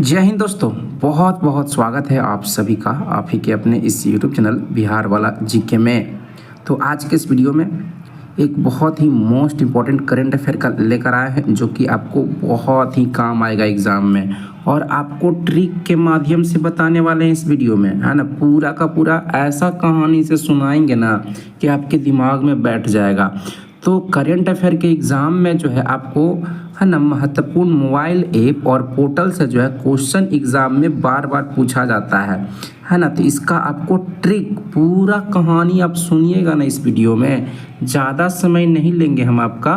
जय हिंद दोस्तों, बहुत बहुत स्वागत है आप सभी का आप ही के अपने इस यूट्यूब चैनल बिहार वाला जीके में। तो आज के इस वीडियो में एक बहुत ही मोस्ट इम्पॉर्टेंट करंट अफेयर का लेकर आए हैं जो कि आपको बहुत ही काम आएगा एग्ज़ाम में, और आपको ट्रिक के माध्यम से बताने वाले हैं इस वीडियो में, है ना। पूरा का पूरा ऐसा कहानी से सुनाएंगे ना कि आपके दिमाग में बैठ जाएगा। तो करंट अफेयर के एग्ज़ाम में जो है आपको, है ना, महत्वपूर्ण मोबाइल ऐप और पोर्टल से जो है क्वेश्चन एग्ज़ाम में बार बार पूछा जाता है ना। तो इसका आपको ट्रिक, पूरा कहानी आप सुनिएगा ना इस वीडियो में। ज़्यादा समय नहीं लेंगे हम आपका,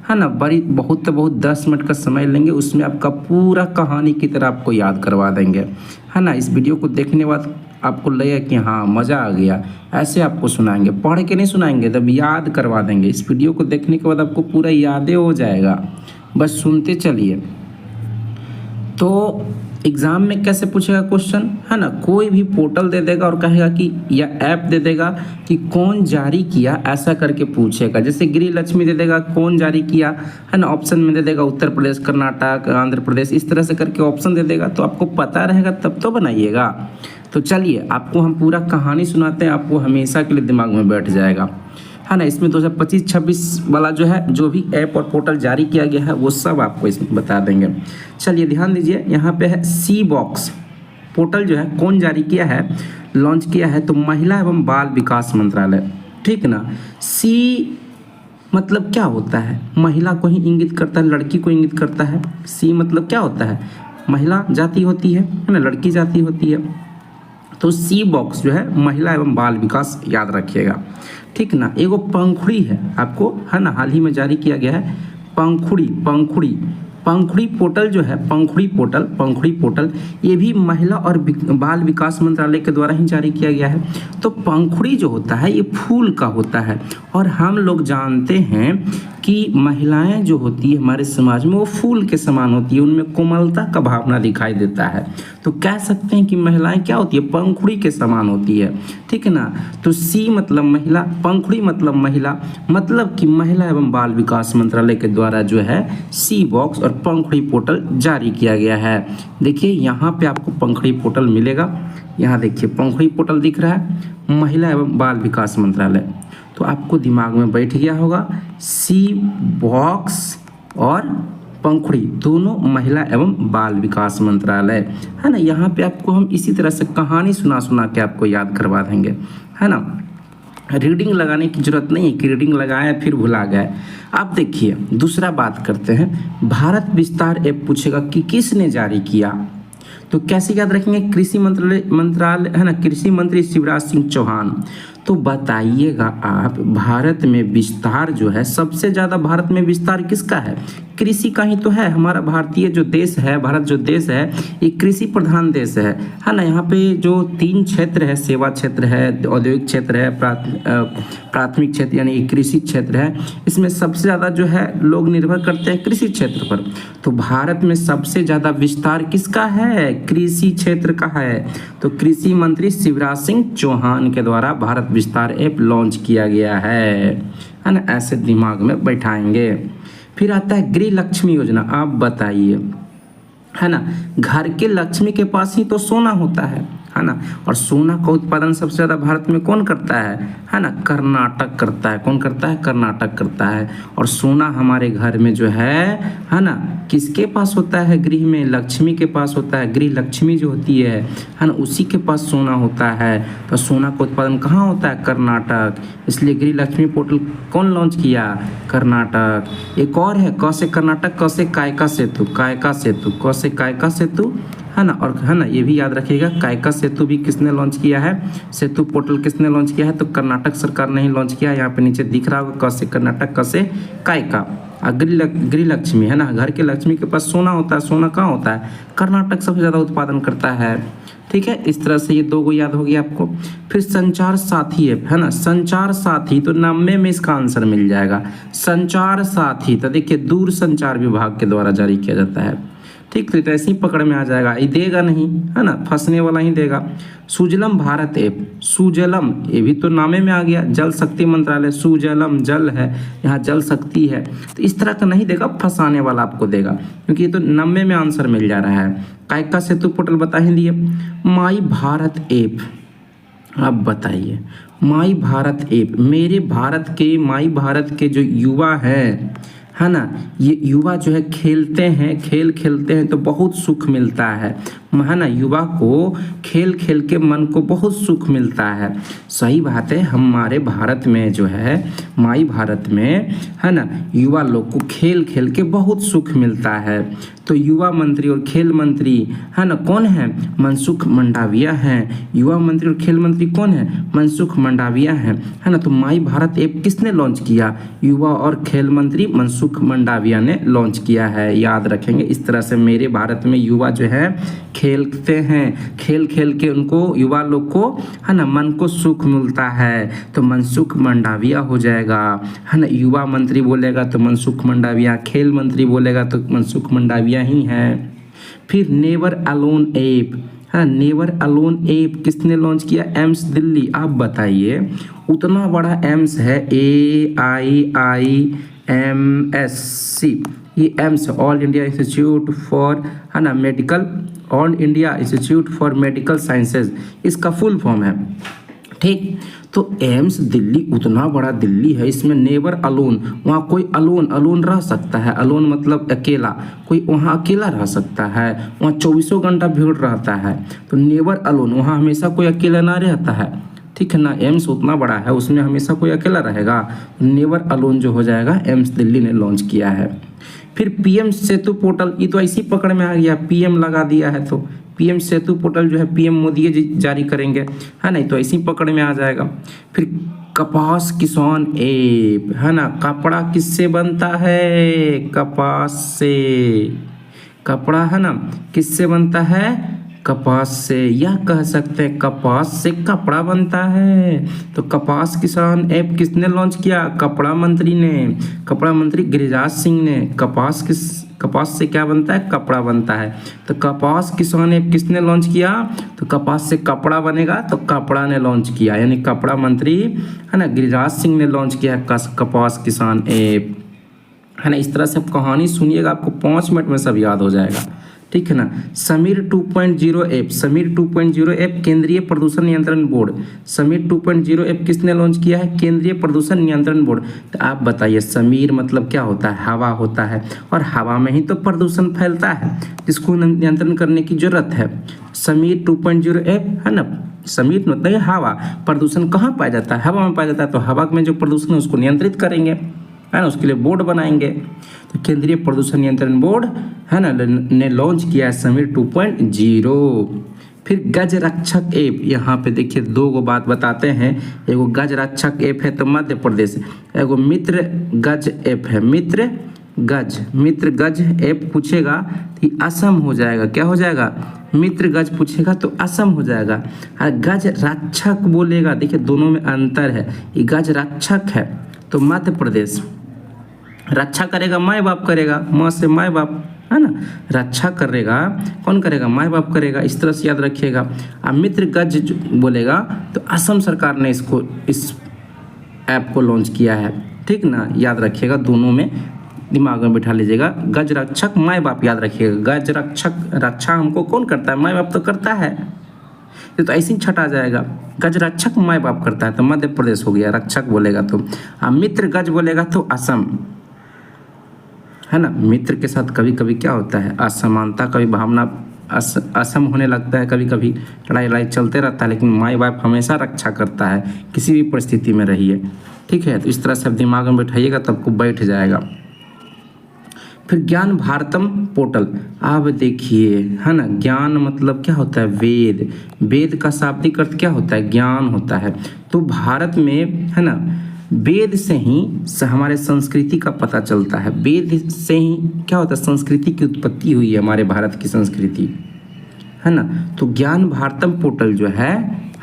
है ना, बहुत 10 मिनट का समय लेंगे, उसमें आपका पूरा कहानी की तरह आपको याद करवा देंगे, है ना। इस वीडियो को देखने के बाद आपको लगेगा कि हाँ मज़ा आ गया, ऐसे आपको सुनाएंगे, पढ़ के नहीं सुनाएंगे, तब याद करवा देंगे। इस वीडियो को देखने के बाद आपको पूरा यादें हो जाएगा, बस सुनते चलिए। तो एग्ज़ाम में कैसे पूछेगा क्वेश्चन, है ना, कोई भी पोर्टल दे देगा और कहेगा कि, या ऐप दे देगा कि कौन जारी किया, ऐसा करके पूछेगा। जैसे गृह लक्ष्मी दे देगा, कौन जारी किया, है ना, ऑप्शन में दे देगा उत्तर प्रदेश, कर्नाटक, आंध्र प्रदेश, इस तरह से करके ऑप्शन दे देगा। तो आपको पता रहेगा तब तो बनाइएगा। तो चलिए आपको हम पूरा कहानी सुनाते हैं, आपको हमेशा के लिए दिमाग में बैठ जाएगा, है ना। इसमें 2025-26 वाला जो है, जो भी ऐप और पोर्टल जारी किया गया है वो सब आपको इसमें बता देंगे। चलिए ध्यान दीजिए, यहाँ पे है सी बॉक्स पोर्टल जो है कौन जारी किया है, लॉन्च किया है, तो महिला एवं बाल विकास मंत्रालय, ठीक ना। सी मतलब क्या होता है, महिला को ही इंगित करता है, लड़की को इंगित करता है। सी मतलब क्या होता है, महिला जाति होती है ना, लड़की जाति होती है। तो सी बॉक्स जो है महिला एवं बाल विकास, याद रखिएगा, ठीक ना। एगो पंखुड़ी है आपको, है ना, हाल ही में जारी किया गया है पंखुड़ी पोर्टल जो है, पंखुड़ी पोर्टल ये भी महिला और बाल विकास मंत्रालय के द्वारा ही जारी किया गया है। तो पंखुड़ी जो होता है ये फूल का होता है, और हम लोग जानते हैं कि महिलाएं जो होती है हमारे समाज में वो फूल के समान होती है, उनमें कोमलता का भावना दिखाई देता है। तो कह सकते हैं कि महिलाएं क्या होती है, पंखुड़ी के समान होती है, ठीक है ना। तो सी मतलब महिला, पंखुड़ी मतलब महिला, मतलब कि महिला एवं बाल विकास मंत्रालय के द्वारा जो है सी बॉक्स और पंखुड़ी पोर्टल जारी किया गया है। देखिए यहाँ पे आपको पंखुड़ी पोर्टल मिलेगा, यहाँ देखिए पंखुड़ी पोर्टल दिख रहा है, महिला एवं बाल विकास मंत्रालय। तो आपको दिमाग में बैठ गया होगा, सी बॉक्स और पंखुड़ी दोनों महिला एवं बाल विकास मंत्रालय, है ना। यहाँ पे आपको हम इसी तरह से कहानी सुना के आपको याद करवा देंगे, है ना। रीडिंग लगाने की जरूरत नहीं है कि रीडिंग लगाए फिर भुला गए। आप देखिए दूसरा बात करते हैं, भारत विस्तार ऐप पूछेगा कि किसने जारी किया, तो कैसे याद रखेंगे, कृषि मंत्रालय, है ना, कृषि मंत्री शिवराज सिंह चौहान। तो बताइएगा आप, भारत में विस्तार जो है, सबसे ज़्यादा भारत में विस्तार किसका है, कृषि का ही तो है। हमारा भारतीय जो देश है, भारत जो देश है, ये कृषि प्रधान देश है ना। यहाँ पे जो 3 क्षेत्र है, सेवा क्षेत्र है, औद्योगिक क्षेत्र है, प्राथमिक क्षेत्र यानी कृषि क्षेत्र है, इसमें सबसे ज़्यादा जो है लोग निर्भर करते हैं कृषि क्षेत्र पर। तो भारत में सबसे ज़्यादा विस्तार किसका है, कृषि क्षेत्र का है। तो कृषि मंत्री शिवराज सिंह चौहान के द्वारा भारत विस्तार ऐप लॉन्च किया गया है ना। ऐसे दिमाग में बैठाएंगे। फिर आता है गृह लक्ष्मी योजना। आप बताइए, है ना, घर के लक्ष्मी के पास ही तो सोना होता है ना। और सोना का उत्पादन सबसे ज़्यादा भारत में कौन करता है ना, कर्नाटक करता है। कौन करता है, कर्नाटक करता है। और सोना हमारे घर में जो है ना, किसके पास होता है, गृह में लक्ष्मी के पास होता है। गृह लक्ष्मी जो होती है ना, उसी के पास सोना होता है। तो सोना का उत्पादन कहाँ होता है, कर्नाटक। इसलिए गृह लक्ष्मी पोर्टल कौन लॉन्च किया, कर्नाटक। एक और है, क से कर्नाटक, क से कायका सेतु, क से कायका सेतु, है ना। और है ना, ये भी याद रखिएगा, कायका सेतु भी किसने लॉन्च किया है, सेतु पोर्टल किसने लॉन्च किया है, तो कर्नाटक सरकार ने ही लॉन्च किया। यहाँ पे नीचे दिख रहा होगा, क से कर्नाटक, क से कायका। गृह लक्ष्मी, है ना, घर के लक्ष्मी के पास सोना होता है। सोना कहाँ होता है, कर्नाटक सबसे ज़्यादा उत्पादन करता है, ठीक है। इस तरह से ये 2 को याद हो गया आपको। फिर संचार साथी है ना, संचार साथी, तो 90 में इसका आंसर मिल जाएगा। संचार साथी तो देखिए दूर संचार विभाग के द्वारा जारी किया जाता है, ठीक, तो ऐसे ही पकड़ में आ जाएगा, ये देगा नहीं, है ना, फंसने वाला ही देगा। सुजलम भारत ऐप, सुजलम ये भी तो नामे में आ गया, जल शक्ति मंत्रालय, सुजलम जल है, यहाँ जल शक्ति है, तो इस तरह का नहीं देगा, फंसाने वाला आपको देगा, क्योंकि ये तो नब्बे में आंसर मिल जा रहा है। कायका सेतु पोर्टल बता ही दिए। माई भारत ऐप, अब बताइए माई भारत ऐप, मेरे भारत के, माई भारत के जो युवा हैं, है ना, ये युवा जो है खेलते हैं, खेल खेलते हैं तो बहुत सुख मिलता है ना, युवा को खेल खेल के मन को बहुत सुख मिलता है। सही बात है, हमारे भारत में जो है, माई भारत में, है ना, युवा लोग को खेल खेल के बहुत सुख मिलता है। तो युवा मंत्री और खेल मंत्री, है ना, कौन है? मनसुख मंडाविया हैं। युवा मंत्री और खेल मंत्री कौन है? मनसुख मंडाविया हैं, है ना। तो माई भारत ऐप किसने लॉन्च किया? युवा और खेल मंत्री मनसुख मंडाविया ने लॉन्च किया है, याद रखेंगे। इस तरह से मेरे भारत में युवा जो है खेलते हैं, खेल खेल के उनको, युवा लोग को, है ना, मन को सुख मिलता है, तो मनसुख मंडाविया हो जाएगा, है ना। युवा मंत्री बोलेगा तो मनसुख मंडाविया, खेल मंत्री बोलेगा तो मनसुख मंडाविया ही है। फिर नेवर अलोन ऐप, है, नेवर अलोन ऐप किसने लॉन्च किया? एम्स दिल्ली। आप बताइए, उतना बड़ा एम्स है, AIIMS, ये AIIMS, all India institute for, है ना, medical, all India institute for medical sciences इसका फुल फॉर्म है, ठीक। तो एम्स दिल्ली, उतना बड़ा दिल्ली है, इसमें नेवर अलोन, वहाँ कोई अलोन रह सकता है, अलोन मतलब अकेला, कोई वहाँ अकेला रह सकता है, वहाँ 24 घंटा भीड़ रहता है, तो नेवर अलोन, वहाँ हमेशा कोई अकेला ना रहता है, ठीक है ना। एम्स उतना बड़ा है, उसमें हमेशा कोई अकेला रहेगा, नेवर अलोन जो हो जाएगा, एम्स दिल्ली ने लॉन्च किया है। फिर पीएम सेतु पोर्टल, ये तो ऐसी पकड़ में आ गया, पीएम लगा दिया है, तो पीएम सेतु पोर्टल जो है पीएम मोदी जी जारी करेंगे, है ना, तो ऐसी पकड़ में आ जाएगा। फिर कपास किसान ऐप, है ना, कपड़ा किससे बनता है? कपास से, कपड़ा, है ना, किससे बनता है? कपास से, या कह सकते हैं कपास से कपड़ा बनता है। तो कपास किसान ऐप किसने लॉन्च किया? कपड़ा मंत्री ने, कपड़ा मंत्री गिरिराज सिंह ने। कपास से क्या बनता है? कपड़ा बनता है। तो कपास किसान ऐप किसने लॉन्च किया? तो कपास से कपड़ा बनेगा, तो कपड़ा ने लॉन्च किया, यानी कपड़ा मंत्री, है ना, गिरिराज सिंह ने लॉन्च किया कपास किसान ऐप, है ना। इस तरह से आप कहानी सुनिएगा, आपको 5 मिनट में सब याद हो जाएगा, ठीक है ना। समीर 2.0 ऐप, समीर 2.0 ऐप केंद्रीय प्रदूषण नियंत्रण बोर्ड, समीर 2.0 ऐप किसने लॉन्च किया है? केंद्रीय प्रदूषण नियंत्रण बोर्ड। तो आप बताइए, समीर मतलब क्या होता है? हवा होता है, और हवा में ही तो प्रदूषण फैलता है, जिसको नियंत्रण करने की जरूरत है। समीर 2.0 ऐप, है ना, समीर मतलब है हवा, प्रदूषण कहाँ पाया जाता है? हवा में पाया जाता है, तो हवा में जो प्रदूषण है उसको नियंत्रित करेंगे, है ना, उसके लिए बोर्ड बनाएंगे। तो केंद्रीय प्रदूषण नियंत्रण बोर्ड, है ना, ने लॉन्च किया है समीर 2.0। फिर गज रक्षक ऐप, यहाँ पे देखिए 2 बात बताते हैं। एगो गज रक्षक ऐप है तो मध्य प्रदेश, एगो मित्र गज ऐप है, मित्र गज ऐप पूछेगा तो असम हो जाएगा, क्या हो जाएगा? मित्र गज पूछेगा तो असम हो जाएगा। और गज रक्षक बोलेगा, देखिए दोनों में अंतर है, ये गज रक्षक है तो मध्य प्रदेश, रक्षा करेगा माँ बाप करेगा, माँ से माँ बाप, है ना, रक्षा करेगा कौन करेगा? माँ बाप करेगा, इस तरह से याद रखिएगा। अब मित्र गज बोलेगा तो असम सरकार ने इसको, इस ऐप को लॉन्च किया है, ठीक ना, याद रखिएगा, दोनों में दिमाग में बिठा लीजिएगा। गज रक्षक माँ बाप याद रखिएगा, गज रक्षक, रक्षा हमको कौन करता है? माँ बाप तो करता है, तो ऐसे ही छटा जाएगा। गज रक्षक माँ बाप करता है तो मध्य प्रदेश हो गया, रक्षक बोलेगा तो। मित्र गज बोलेगा तो असम, है ना। मित्र के साथ कभी कभी क्या होता है? असमानता, कभी भावना असम होने लगता है, कभी कभी लड़ाई चलते रहता है, लेकिन माँ बाप हमेशा रक्षा करता है, किसी भी परिस्थिति में रहिए, ठीक है। तो इस तरह से आप दिमाग में बैठाइएगा तो आपको बैठ जाएगा। फिर ज्ञान भारतम पोर्टल, आप देखिए, है ना, ज्ञान मतलब क्या होता है? वेद, वेद का शाब्दिक अर्थ क्या होता है? ज्ञान होता है। तो भारत में, है ना, वेद से ही हमारे संस्कृति का पता चलता है, वेद से ही क्या होता है? संस्कृति की उत्पत्ति हुई है, हमारे भारत की संस्कृति, है ना। तो ज्ञान भारतम पोर्टल जो है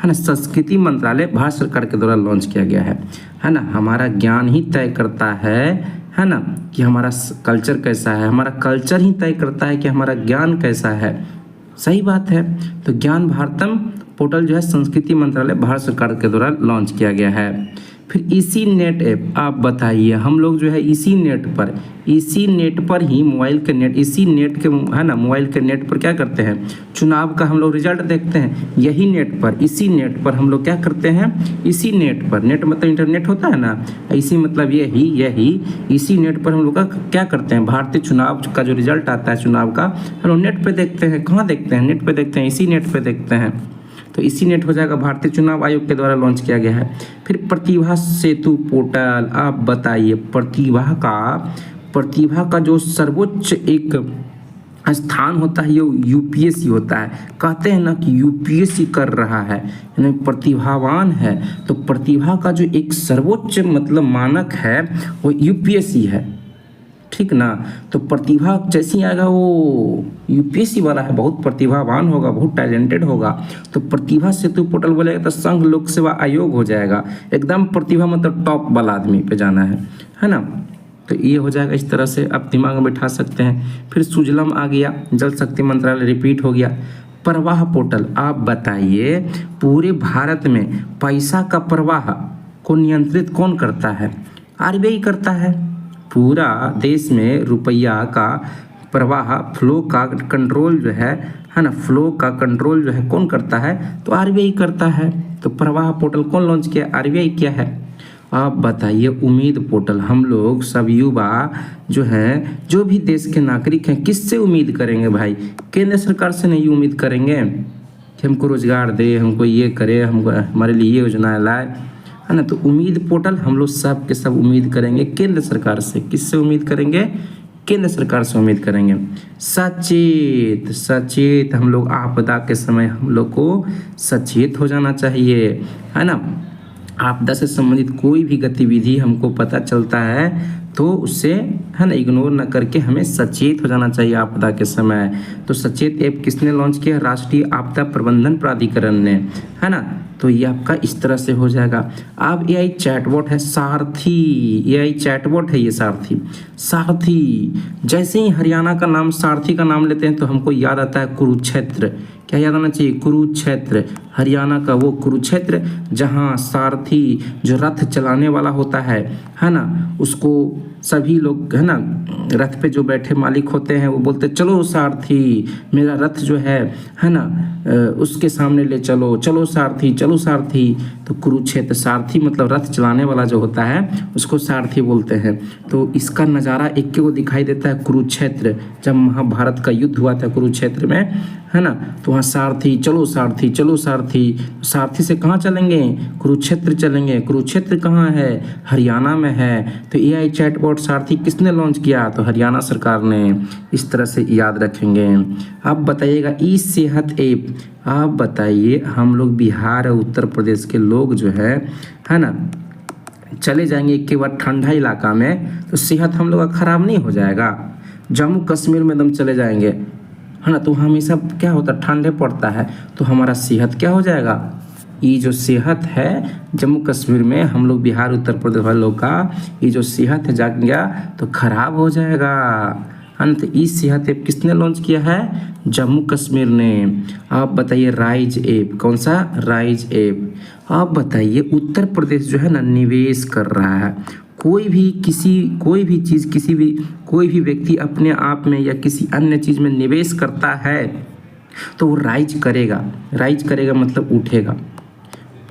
ना, संस्कृति मंत्रालय भारत सरकार के द्वारा लॉन्च किया गया है ना। हमारा ज्ञान ही तय करता है है ना, कि हमारा कल्चर कैसा है। हमारा कल्चर ही तय करता है कि हमारा ज्ञान कैसा है। सही बात है। तो ज्ञान भारतम पोर्टल जो है संस्कृति मंत्रालय भारत सरकार के द्वारा लॉन्च किया गया है। फिर इसी नेट ऐप, आप बताइए, हम लोग जो है इसी नेट पर ही मोबाइल के नेट, इसी नेट के है ना, मोबाइल के नेट पर क्या करते हैं, चुनाव का हम लोग रिजल्ट देखते हैं। यही नेट पर, इसी नेट पर हम लोग क्या करते हैं, इसी नेट पर, नेट मतलब इंटरनेट होता है ना, इसी मतलब यही इसी नेट पर हम लोग का क्या करते हैं, भारतीय चुनाव का जो रिजल्ट आता है चुनाव का, हम लोग नेट पर देखते हैं। कहाँ देखते हैं, नेट पर देखते हैं, इसी नेट पर देखते हैं। तो इसी नेट हो जाएगा, भारतीय चुनाव आयोग के द्वारा लॉन्च किया गया है। फिर प्रतिभा सेतु पोर्टल, आप बताइए, प्रतिभा का जो सर्वोच्च एक स्थान होता है ये यूपीएससी होता है। कहते हैं ना कि यूपीएससी कर रहा है, यानी प्रतिभावान है। तो प्रतिभा का जो एक सर्वोच्च मतलब मानक है वो यूपीएससी है, ठीक ना। तो प्रतिभा जैसी आएगा वो यूपीएससी वाला है, बहुत प्रतिभावान होगा, बहुत टैलेंटेड होगा। तो प्रतिभा सेतु पोर्टल बोलेगा तो संघ लोक सेवा आयोग हो जाएगा। एकदम प्रतिभा मतलब टॉप वाला आदमी पे जाना है ना। तो ये हो जाएगा, इस तरह से आप दिमाग में बैठा सकते हैं। फिर सुजलम आ गया, जल शक्ति मंत्रालय रिपीट हो गया। प्रवाह पोर्टल, आप बताइए, पूरे भारत में पैसा का प्रवाह को नियंत्रित कौन करता है, आरबीआई करता है। पूरा देश में रुपया का प्रवाह, फ्लो का कंट्रोल जो है ना, फ्लो का कंट्रोल जो है कौन करता है, तो आरबीआई करता है। तो प्रवाह पोर्टल कौन लॉन्च किया, आरबीआई किया है। आप बताइए उम्मीद पोर्टल, हम लोग सब युवा जो हैं, जो भी देश के नागरिक हैं, किससे उम्मीद करेंगे भाई, केंद्र सरकार से नहीं उम्मीद करेंगे कि हमको रोजगार दे, हमको ये करे, हमको हमारे लिए ये योजना लाए, है ना। तो उम्मीद पोर्टल हम लोग सब के सब उम्मीद करेंगे केंद्र सरकार से। किससे उम्मीद करेंगे, केंद्र सरकार से उम्मीद करेंगे। सचेत हम लोग आपदा के समय हम लोग को सचेत हो जाना चाहिए, है ना। आपदा से संबंधित कोई भी गतिविधि हमको पता चलता है तो उससे, है ना, इग्नोर ना करके हमें सचेत हो जाना चाहिए आपदा के समय। तो सचेत ऐप किसने लॉन्च किया, राष्ट्रीय आपदा प्रबंधन प्राधिकरण ने, है ना। तो ये आपका इस तरह से हो जाएगा। अब एआई चैटबॉट है सारथी, एआई चैटबॉट है ये सारथी। जैसे ही हरियाणा का नाम, सारथी का नाम लेते हैं तो हमको याद आता है कुरुक्षेत्र। क्या याद आना चाहिए, कुरुक्षेत्र, हरियाणा का वो कुरुक्षेत्र जहाँ सारथी जो रथ चलाने वाला होता है ना, उसको सभी लोग, है ना, रथ पे जो बैठे मालिक होते हैं वो बोलते चलो सारथी, मेरा रथ जो है ना, उसके सामने ले चलो, चलो सारथी, चलो सारथी। तो कुरुक्षेत्र, सारथी मतलब रथ चलाने वाला जो होता है उसको सारथी बोलते हैं। तो इसका नज़ारा एक को दिखाई देता है कुरुक्षेत्र, जब महाभारत का युद्ध हुआ था कुरुक्षेत्र में, है ना। तो वहाँ सारथी, चलो सारथी, चलो सारथी। सारथी से कहाँ चलेंगे, कुरुक्षेत्र चलेंगे। कुरुक्षेत्र कहाँ है, हरियाणा में है। तो एआई चैटबॉट सारथी किसने लॉन्च किया, तो हरियाणा सरकार ने। इस तरह से याद रखेंगे। अब बताइएगा ई सेहत ऐप, आप बताइए, हम लोग बिहार और उत्तर प्रदेश के लोग जो है ना, चले जाएंगे एक के बाद ठंडा इलाका में तो सेहत हम लोग का खराब नहीं हो जाएगा। जम्मू कश्मीर में एकदम चले जाएंगे, है ना, तो हमेशा क्या होता है, ठंडे पड़ता है, तो हमारा सेहत क्या हो जाएगा, ये जो सेहत है जम्मू कश्मीर में, हम लोग बिहार उत्तर प्रदेश वाले लोग का ये जो सेहत है जाग गया तो खराब हो जाएगा, है ना। तो इस सेहत ऐप किसने लॉन्च किया है, जम्मू कश्मीर ने। आप बताइए राइज ऐप, कौन सा, राइज ऐप। आप बताइए उत्तर प्रदेश जो है ना निवेश कर रहा है, कोई भी व्यक्ति अपने आप में या किसी अन्य चीज़ में निवेश करता है तो वो राइज करेगा मतलब उठेगा।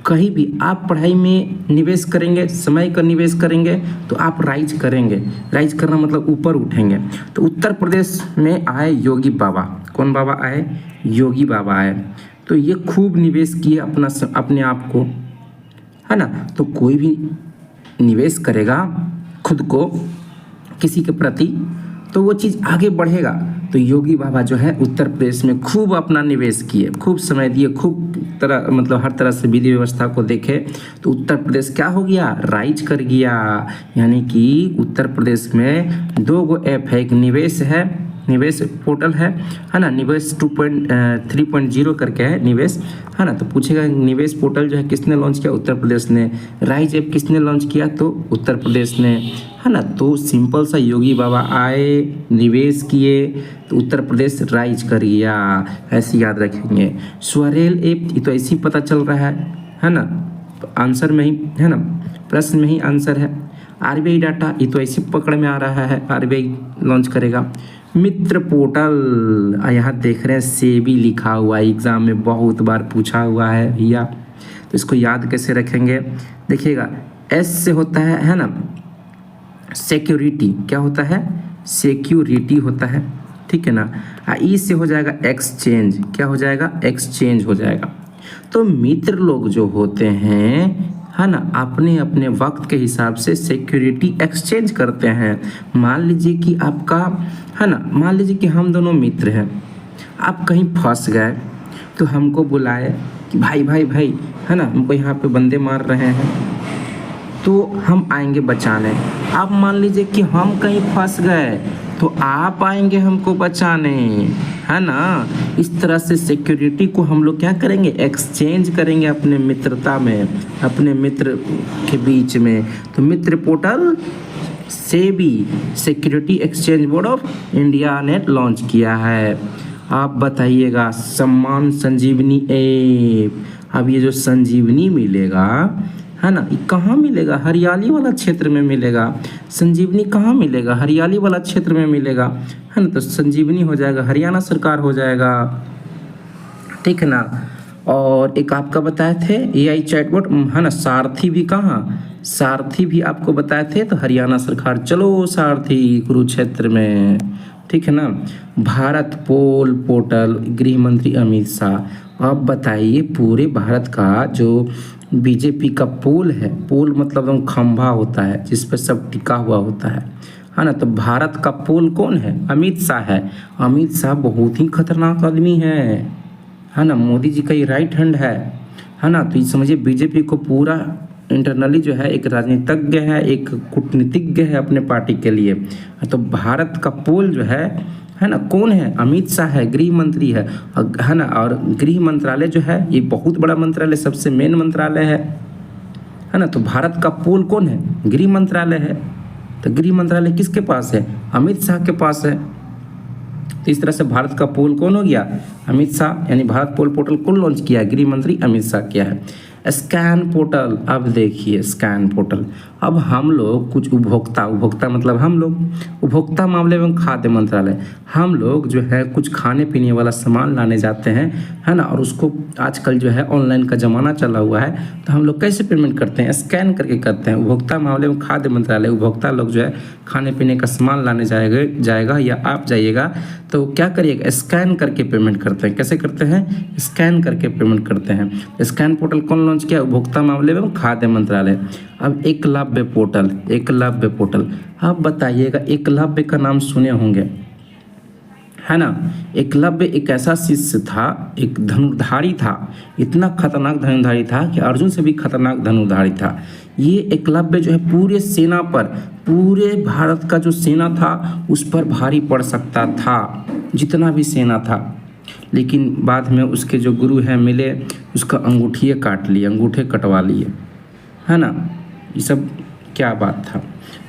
कहीं भी आप पढ़ाई में निवेश करेंगे, समय का निवेश करेंगे तो आप राइज करेंगे। राइज करना मतलब ऊपर उठेंगे। तो उत्तर प्रदेश में आए योगी बाबा, कौन बाबा आए, योगी बाबा आए। तो ये खूब निवेश किए अपने आप को, है ना। तो कोई भी निवेश करेगा खुद को किसी के प्रति तो वो चीज़ आगे बढ़ेगा। तो योगी बाबा जो है उत्तर प्रदेश में खूब अपना निवेश किए, खूब समय दिए, खूब तरह मतलब हर तरह से विधि व्यवस्था को देखे, तो उत्तर प्रदेश क्या हो गया, राइज कर गया। यानी कि उत्तर प्रदेश में 2 ऐप है, एक निवेश है निवेश पोर्टल है ना, निवेश 3.0 करके है निवेश, है ना। तो पूछेगा निवेश पोर्टल जो है किसने लॉन्च किया, उत्तर प्रदेश ने। राइज ऐप किसने लॉन्च किया, तो उत्तर प्रदेश ने, है ना। तो सिंपल सा, योगी बाबा आए, निवेश किए, तो उत्तर प्रदेश राइज कर गया, ऐसे याद रखेंगे। स्वरेल ऐप, ये तो ऐसे ही पता चल रहा है ना, आंसर में ही है ना, प्रश्न में ही आंसर है। आरबीआई डाटा, ये तो ऐसे पकड़ में आ रहा है, आरबीआई लॉन्च करेगा। मित्र पोर्टल, यहाँ देख रहे हैं सेबी लिखा हुआ है, एग्जाम में बहुत बार पूछा हुआ है भैया, तो इसको याद कैसे रखेंगे, देखिएगा। एस से होता है ना सिक्योरिटी, क्या होता है, सिक्योरिटी होता है, ठीक है ना। ई से हो जाएगा एक्सचेंज, क्या हो जाएगा, एक्सचेंज हो जाएगा। तो मित्र लोग जो होते हैं, है ना, अपने अपने वक्त के हिसाब से सिक्योरिटी एक्सचेंज करते हैं। मान लीजिए कि आपका, है ना, मान लीजिए कि हम दोनों मित्र हैं, आप कहीं फंस गए तो हमको बुलाए कि भाई भाई भाई, है ना, हमको यहाँ पे बंदे मार रहे हैं, तो हम आएंगे बचाने। आप मान लीजिए कि हम कहीं फंस गए तो आप आएंगे हमको बचाने, है ना। इस तरह से सिक्योरिटी को हम लोग क्या करेंगे, एक्सचेंज करेंगे अपने मित्रता में, अपने मित्र के बीच में। तो Mitra portal SEBI, security exchange board of India ने लॉन्च किया है। आप बताइएगा, सम्मान संजीवनी ऐप, अब ये जो संजीवनी मिलेगा, है ना, ये कहाँ मिलेगा, हरियाली वाला क्षेत्र में मिलेगा। संजीवनी कहाँ मिलेगा, हरियाली वाला क्षेत्र में मिलेगा, है ना। तो संजीवनी हो जाएगा, हरियाणा सरकार हो जाएगा, ठीक है ना। और एक आपका बताए थे एआई चैटबॉट, है ना, सारथी भी कहाँ, सारथी भी आपको बताए थे, तो हरियाणा सरकार। चलो सारथी कुरुक्षेत्र में, ठीक है ना। भारत पोल पोर्टल, गृह मंत्री अमित शाह। अब बताइए पूरे भारत का जो बीजेपी का पोल है, पोल मतलब एकदम खंभा होता है जिस पर सब टिका हुआ होता है ना। तो भारत का पोल कौन है, अमित शाह है। अमित शाह बहुत ही खतरनाक आदमी है ना, मोदी जी का ये राइट हैंड है ना। तो ये समझिए बीजेपी को पूरा इंटरनली जो है एक राजनीतिज्ञ है, एक कूटनीतिज्ञ है अपने पार्टी के लिए। तो भारत का पोल जो है ना, कौन है, अमित शाह है, गृह मंत्री है ना। और गृह मंत्रालय जो है ये बहुत बड़ा मंत्रालय, सबसे मेन मंत्रालय है ना। तो भारत का पोल कौन है, गृह मंत्रालय है। तो गृह मंत्रालय किसके पास है, अमित शाह के पास है। तो इस तरह से भारत का पोल कौन हो गया, अमित शाह, यानी भारत पोल पोर्टल कौन लॉन्च किया है, गृह मंत्री अमित शाह किया है। स्कैन पोर्टल, अब देखिए स्कैन पोर्टल, अब हम लोग कुछ उपभोक्ता मतलब हम लोग, उपभोक्ता मामले एवं खाद्य मंत्रालय, हम लोग जो है कुछ खाने पीने वाला सामान लाने जाते हैं, है ना। और उसको आजकल जो है ऑनलाइन का ज़माना चला हुआ है, तो हम लोग कैसे पेमेंट करते हैं, स्कैन करके करते हैं। उपभोक्ता मामले एवं खाद्य मंत्रालय, उपभोक्ता लोग जो है खाने पीने का सामान लाने जाएगा या आप जाइएगा, तो क्या करिएगा, स्कैन करके पेमेंट करते हैं। कैसे करते हैं, स्कैन करके पेमेंट करते हैं। स्कैन पोर्टल कौन लॉन्च किया, उपभोक्ता मामले एवं खाद्य मंत्रालय। अब एकलव्य पोर्टल, एकलव्य पोर्टल, आप बताइएगा, एकलव्य का नाम सुने होंगे, है ना। एकलव्य एक ऐसा शिष्य था, एक धनुर्धारी था, इतना खतरनाक धनुर्धारी था कि अर्जुन से भी खतरनाक धनुर्धारी था। ये एकलव्य जो है पूरे सेना पर, पूरे भारत का जो सेना था उस पर भारी पड़ सकता था, जितना भी सेना था। लेकिन बाद में उसके जो गुरु हैं मिले, उसका अंगूठिए काट लिए, अंगूठे कटवा लिए, है ना। ये सब क्या बात था,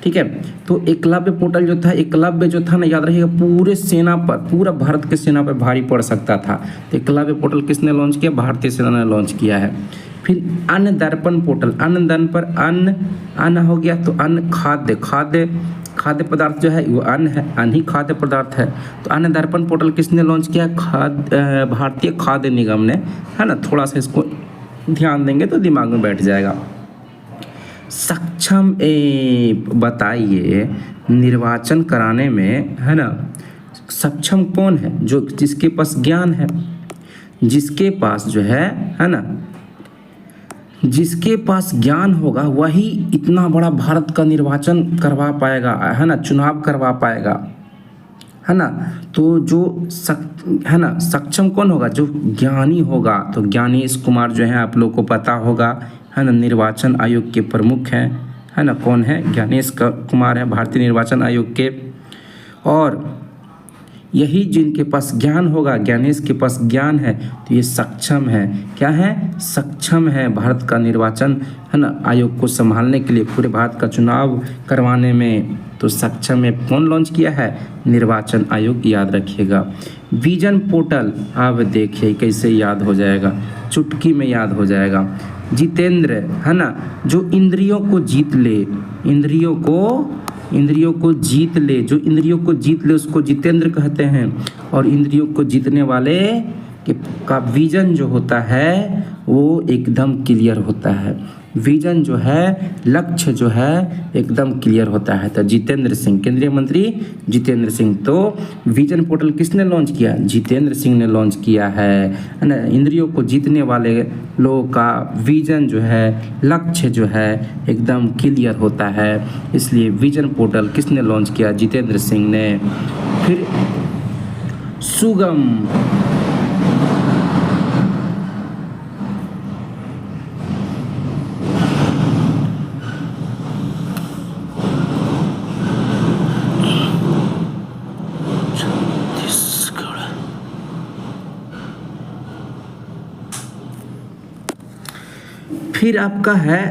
ठीक है। तो एकलव्य पोर्टल जो था, एकलव्य जो था ना, याद रखिएगा, पूरे सेना पर, पूरा भारत के सेना पर भारी पड़ सकता था। तो एकलव्य पोर्टल किसने लॉन्च किया, भारतीय सेना ने लॉन्च किया है। फिर अन्न दर्पण पोर्टल, अन्न दर्पण पर अन्न हो गया, तो अन्न खाद्य पदार्थ जो है वो अन्न है, अन्न ही खाद्य पदार्थ है। तो अन्न दर्पण पोर्टल किसने लॉन्च किया, भारतीय खाद्य निगम ने, है ना। थोड़ा सा इसको ध्यान देंगे तो दिमाग में बैठ जाएगा। सक्षम ऐप, बताइए निर्वाचन कराने में, है ना, सक्षम कौन है, जो जिसके पास ज्ञान है, जिसके पास जो है ना, जिसके पास ज्ञान होगा वही इतना बड़ा भारत का निर्वाचन करवा पाएगा, है ना, चुनाव करवा पाएगा, है ना। तो जो है ना, सक्षम कौन होगा, जो ज्ञानी होगा। तो ज्ञानेश कुमार जो है आप लोग को पता होगा, है ना, निर्वाचन आयोग के प्रमुख हैं, है ना। कौन है, ज्ञानेश कुमार है, भारतीय निर्वाचन आयोग के। और यही जिनके पास ज्ञान होगा, ज्ञानेश के पास ज्ञान है, तो ये सक्षम है। क्या है? सक्षम है भारत का निर्वाचन, है ना, आयोग को संभालने के लिए, पूरे भारत का चुनाव करवाने में तो सक्षम है। कौन लॉन्च किया है? निर्वाचन आयोग, याद रखिएगा। विजन पोर्टल, अब देखिए कैसे याद हो जाएगा, चुटकी में याद हो जाएगा। जितेंद्र, है ना, जो इंद्रियों को जीत ले, इंद्रियों को जीत ले, जो इंद्रियों को जीत ले उसको जितेंद्र कहते हैं। और इंद्रियों को जीतने वाले का विजन जो होता है वो एकदम क्लियर होता है। विजन जो है, लक्ष्य जो है एकदम क्लियर होता है। तो जितेंद्र सिंह, केंद्रीय मंत्री जितेंद्र सिंह। तो विजन पोर्टल किसने लॉन्च किया? जितेंद्र सिंह ने लॉन्च किया है ना। इंद्रियों को जीतने वाले लोगों का विजन जो है, लक्ष्य जो है एकदम क्लियर होता है, इसलिए विजन पोर्टल किसने लॉन्च किया? जितेंद्र सिंह ने। फिर सुगम, फिर आपका है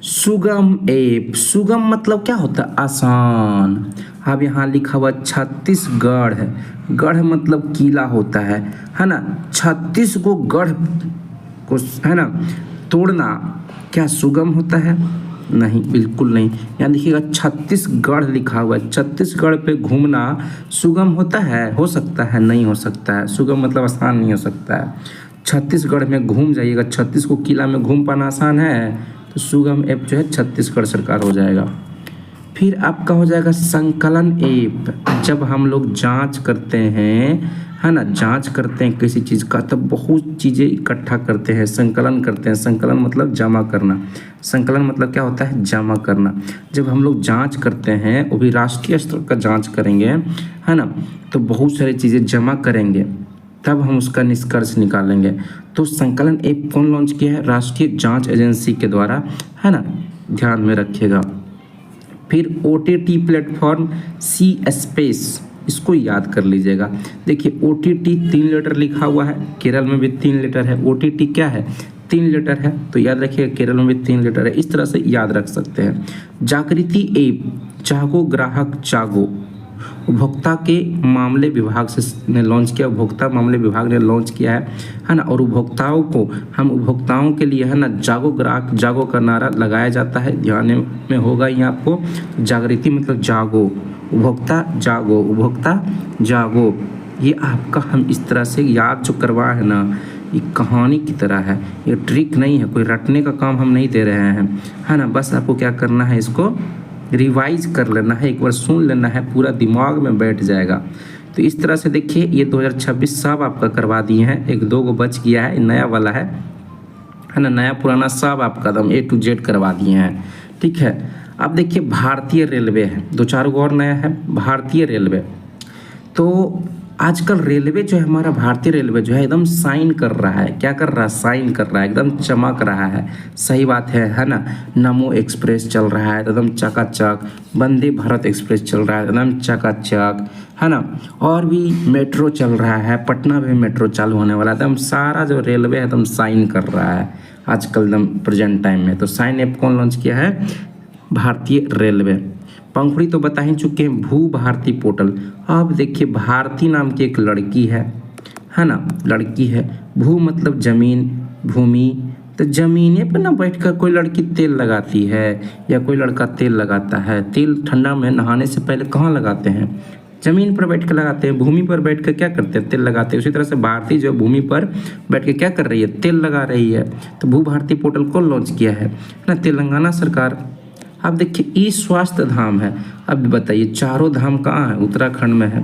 सुगम ऐप। सुगम मतलब क्या होता है? आसान। अब यहाँ लिखा हुआ छत्तीसगढ़ है, गढ़ मतलब किला होता है ना। 36 को गढ़ को, है ना, तोड़ना क्या सुगम होता है? नहीं, बिल्कुल नहीं। यहाँ देखिएगा छत्तीसगढ़ लिखा हुआ है, छत्तीसगढ़ पे घूमना सुगम होता है? हो सकता है? नहीं हो सकता है। सुगम मतलब आसान नहीं हो सकता है। छत्तीसगढ़ में घूम जाइएगा, 36 को किला में घूम पाना आसान है, तो सुगम ऐप जो है छत्तीसगढ़ सरकार हो जाएगा। फिर आपका हो जाएगा संकलन ऐप। जब हम लोग जांच करते हैं, है ना, जांच करते हैं किसी चीज़ का, तब बहुत चीज़ें इकट्ठा करते हैं, संकलन करते हैं। संकलन मतलब जमा करना, संकलन मतलब क्या होता है? जमा करना। जब हम लोग जांच करते हैं, वो भी राष्ट्रीय स्तर का जांच करेंगे, है ना, तो बहुत सारी चीज़ें जमा करेंगे, तब हम उसका निष्कर्ष निकालेंगे। तो संकलन ऐप कौन लॉन्च किया है? राष्ट्रीय जांच एजेंसी के द्वारा, है ना, ध्यान में रखिएगा। फिर OTT प्लेटफॉर्म सी स्पेस, इसको याद कर लीजिएगा। देखिए OTT 3 लेटर लिखा हुआ है, केरल में भी 3 लेटर है। OTT क्या है? 3 लेटर है, तो याद रखिएगा केरल में भी 3 लेटर है। इस तरह से याद रख सकते हैं। जागृति ऐप, जागो ग्राहक जागो, उपभोक्ता के मामले विभाग से ने लॉन्च किया, उपभोक्ता मामले विभाग ने लॉन्च किया है ना। और उपभोक्ताओं को, हम उपभोक्ताओं के लिए, है ना, जागो ग्राहक जागो का नारा लगाया जाता है। ध्यान में होगा ये आपको, जागृति मतलब जागो, उपभोक्ता जागो, उपभोक्ता जागो। ये आपका हम इस तरह से याद जो करवा है ना, ये कहानी की तरह है, ये ट्रिक नहीं है, कोई रटने का काम हम नहीं दे रहे हैं, है ना। बस आपको क्या करना है, इसको रिवाइज कर लेना है, एक बार सुन लेना है, पूरा दिमाग में बैठ जाएगा। तो इस तरह से देखिए ये 2026 सब आपका करवा दिए हैं, 1-2 को बच गया है, नया वाला है ना, नया पुराना सब आपका एकदम A to Z करवा दिए हैं। ठीक है, अब देखिए भारतीय रेलवे है, 2-4 को और नया है। भारतीय रेलवे, तो आजकल रेलवे जो है, हमारा भारतीय रेलवे जो है एकदम साइन कर रहा है। क्या कर रहा है? साइन कर रहा है, एकदम चमक रहा है। सही बात है ना। नमो एक्सप्रेस चल रहा है एकदम चकाचक, वंदे भारत एक्सप्रेस चल रहा है एकदम चकाचक, है ना। और भी मेट्रो चल रहा है, पटना में मेट्रो चालू होने वाला है। एकदम सारा जो रेलवे है एकदम साइन कर रहा है आजकल एकदम प्रेजेंट टाइम में। तो साइन ऐप कौन लॉन्च किया है? भारतीय रेलवे। पंखुड़ी तो बता ही चुके हैं, भू भारती पोर्टल। अब देखिए भारती नाम की एक लड़की है ना, लड़की है। भू मतलब जमीन, भूमि, तो जमीने पर ना बैठकर कोई लड़की तेल लगाती है या कोई लड़का तेल लगाता है। तेल ठंडा में नहाने से पहले कहाँ लगाते हैं? जमीन पर बैठ कर लगाते हैं, भूमि पर बैठ कर क्या करते हैं? तेल लगाते हैं। उसी तरह से भारती जो भूमि पर बैठ के क्या कर रही है? तेल लगा रही है। तो भू भारती पोर्टल को लॉन्च किया है ना, तेलंगाना सरकार। अब देखिए ई स्वास्थ्य धाम है। अब बताइए चारों धाम कहाँ है? उत्तराखंड में है।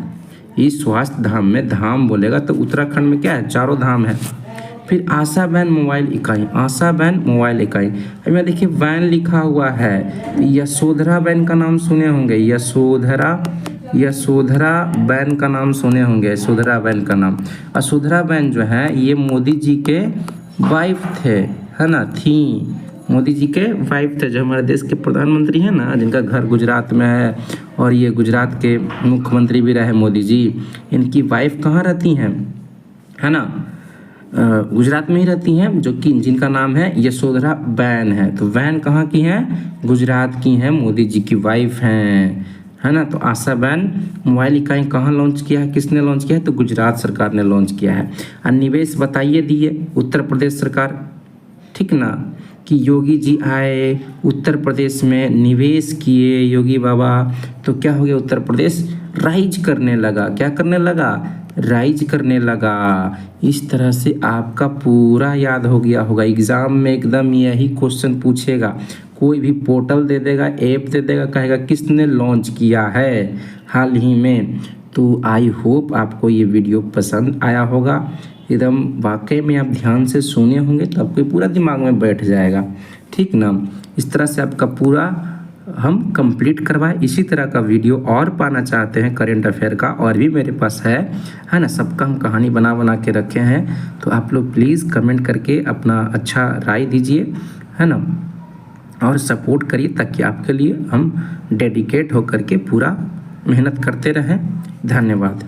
ई स्वास्थ्य धाम में, धाम बोलेगा तो उत्तराखंड में क्या है? चारों धाम है। फिर आशा बैन मोबाइल इकाई, आशा बैन मोबाइल इकाई। अब मैं देखिए वैन लिखा हुआ है, यशोधरा बैन का नाम सुने होंगे, यशोधरा बैन का नाम सुने होंगे, यशोधरा बैन का नाम। यशोधरा बैन जो है ये मोदी जी के वाइफ थे, है ना, थी। मोदी जी के वाइफ थे, जो हमारे देश के प्रधानमंत्री हैं ना, जिनका घर गुजरात में है और ये गुजरात के मुख्यमंत्री भी रहे मोदी जी। इनकी वाइफ कहाँ रहती हैं, है ना, गुजरात में ही रहती हैं, जो कि जिनका नाम है यशोधरा बैन है। तो बैन कहाँ की हैं, गुजरात की हैं, मोदी जी की वाइफ हैं, है ना। तो आशा बैन मोबाइल इकाई कहाँ लॉन्च किया है, किसने लॉन्च किया है, तो गुजरात सरकार ने लॉन्च किया है। और निवेश बताइए दिए उत्तर प्रदेश सरकार, ठीक ना, कि योगी जी आए उत्तर प्रदेश में, निवेश किए योगी बाबा, तो क्या हो गया, उत्तर प्रदेश राइज करने लगा। क्या करने लगा, राइज करने लगा। इस तरह से आपका पूरा याद हो गया होगा। एग्जाम में एकदम यही क्वेश्चन पूछेगा, कोई भी पोर्टल दे देगा, ऐप दे देगा, कहेगा किसने लॉन्च किया है हाल ही में। तो आई होप आपको ये वीडियो पसंद आया होगा। एकदम वाकई में आप ध्यान से सुने होंगे तो आपको पूरा दिमाग में बैठ जाएगा, ठीक ना। इस तरह से आपका पूरा हम कंप्लीट करवाए। इसी तरह का वीडियो और पाना चाहते हैं करेंट अफेयर का, और भी मेरे पास है ना, सबका हम कहानी बना बना के रखे हैं। तो आप लोग प्लीज़ कमेंट करके अपना अच्छा राय दीजिए, है ना, और सपोर्ट करिए, ताकि आपके लिए हम डेडिकेट होकर के पूरा मेहनत करते रहें। धन्यवाद।